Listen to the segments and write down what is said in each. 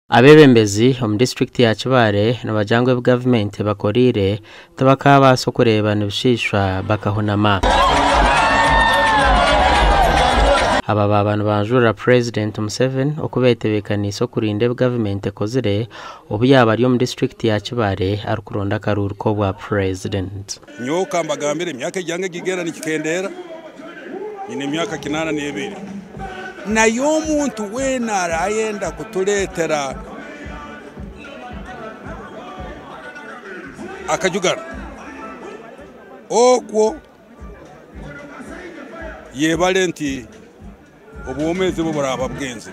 Abebembezi mu district ya Kibale n'abajangwe government bakorire tabakaba so kureba n'ibishishwa bakahunama. Aba bantu banjura President Museveni okubetebekana iso kurinde government kozire obu yaba ari mu district ya Kibale arukuronda karuruko bwa president. Nyoka mbagambire myaka jange gigera nikendera ine myaka 82 na yomuntu wena arayenda kutuletera akajugana okwo yebalenti obuomeze buburaba bwenze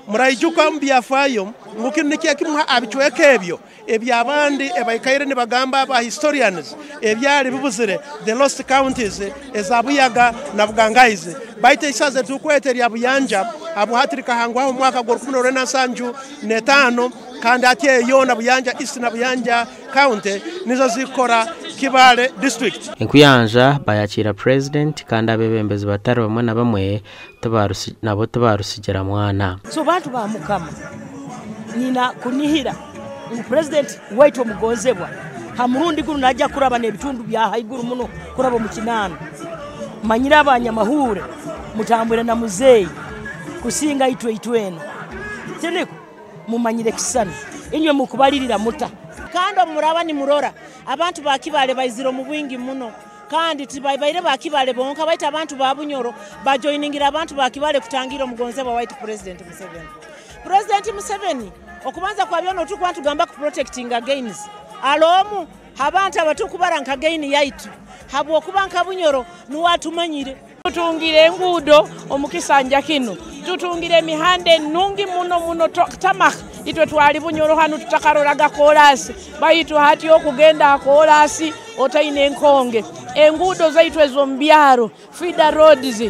murayijuka mbyafayo ngukinikiye kimwa abichwekebyo ebyabandi ebayikaire ne bagamba ba historians ebyali bibuzire the lost counties ezabuyaga na bugangaize baite isaze tukwete lya buyanja abuhatirika hangwaho mwaka gwa 1975 kandi atiye yona buyanja east na buyanja county nizo zikora Kibale district. Enkuyanja bayakira president kandi abebembezi batari bamwe na bamwe tabarusigera mwana. So bantu ba mukama nina kunihira president waito mugozebwa hamurundi guru najja kuraba nebitundu bya haiguru muno kuraba mu kinano manyira abanyamahure mutambure na muzeyi kusinga itweno teneko mumanyire kisani inywe mukubalirira muta kandi muraba ni murora abantu ba Kibale bayiziro mu bwingi muno kandi tibayibaire ba Kibale bonka baita abantu ba Bunyoro ba joiningira abantu ba Kibale kutangira mugonzeba white president Museveni okubanza kwa byono tukwantu gamba ku protecting against alomu abantu abatukubaranka again yaitu habo okubanka Bunyoro nuwatumanyire tutungire engudo omukisanja kino tutungire mihande nungi muno tamak itwe twali Bunyoro hanu tutakaroraga kolasi bayitu hati okugenda kolasi otaine enkonge engudo zaitwe zombyaro feeder roads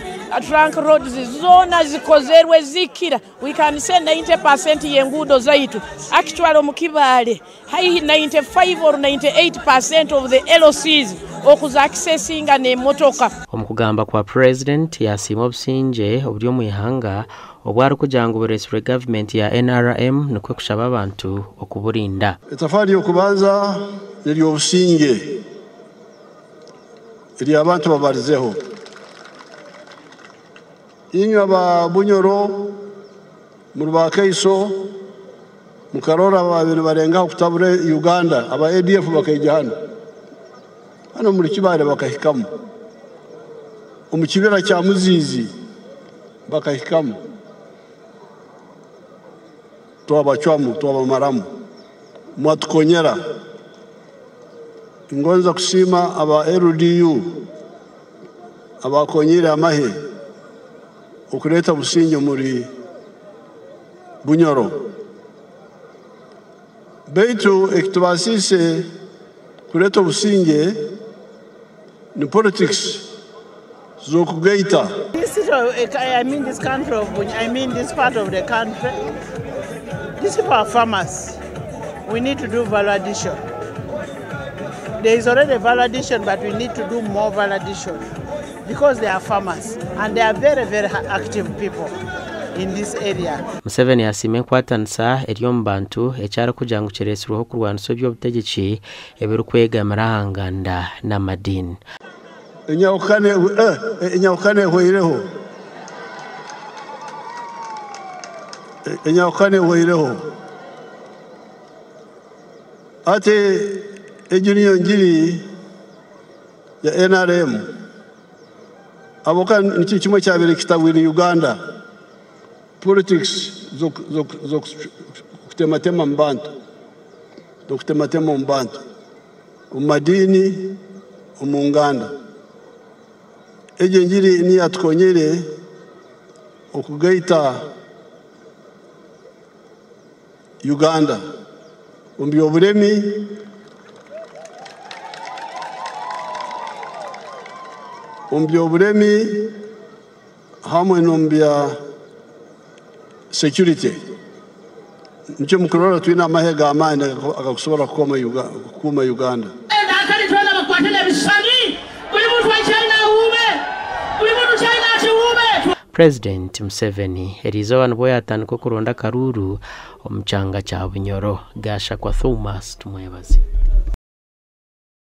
trunk roads zona zikozerwe zikira we can say 90% yengudo zaitu actually omukibale high 95 or 98% of the LOCs okuza accessinga ne motoka omukugamba kwa president yasima obusinje obulyo mu ihanga obwari kujanga uburesure government ya NRM nikwe kushaba abantu okuburinda etafari okubanza niri obusinge iri abantu babarizeho inywa ba Bunyoro muruba Kaiso mukarora babiri barenga kutabure Uganda aba ADF bakayijana hano muri Kibale bakahikamu umukibera cya Muzizi bakahikamu twabachwamu twabamaramu mwatukonyera ngonza kusima aba LDU abakonyire amahe ukureta businge muri Bunyoro beitu ekitubasise kureta businge ni politics zokugeita. I mean this country of I mean this part of the country. These people are farmers. We need to do value addition. There is already value addition, but we need to do more value addition because they are farmers and they are very, very active people in this area. Museveni yasime kwatansa eriyo mbantu ecyara kujangu ceresruho kurwanso by'obutegetsi ebirukwega marahanganda na madini. Enyawukane hoireho. Enyawukane hoireho. Ate ejuniyo njiri ya NRM aboka niki kimwe cyabere kitabwira Uganda politics zo kutematema mbantu dokutematema mbantu umadini umunganda eje njiri ni atukonyere okugaita Uganda umbyo buremi hamwe nombya security nicho mukorora twina amahega amana akakusobora kuma Uganda akari twala bakwatele bisani buli muntu wa China ube buli muntu China ati ube President Museveni erizo abantu boyatandika kuronda karuru omuchanga cha Bunyoro gasha kwa Thomas tumwebazi.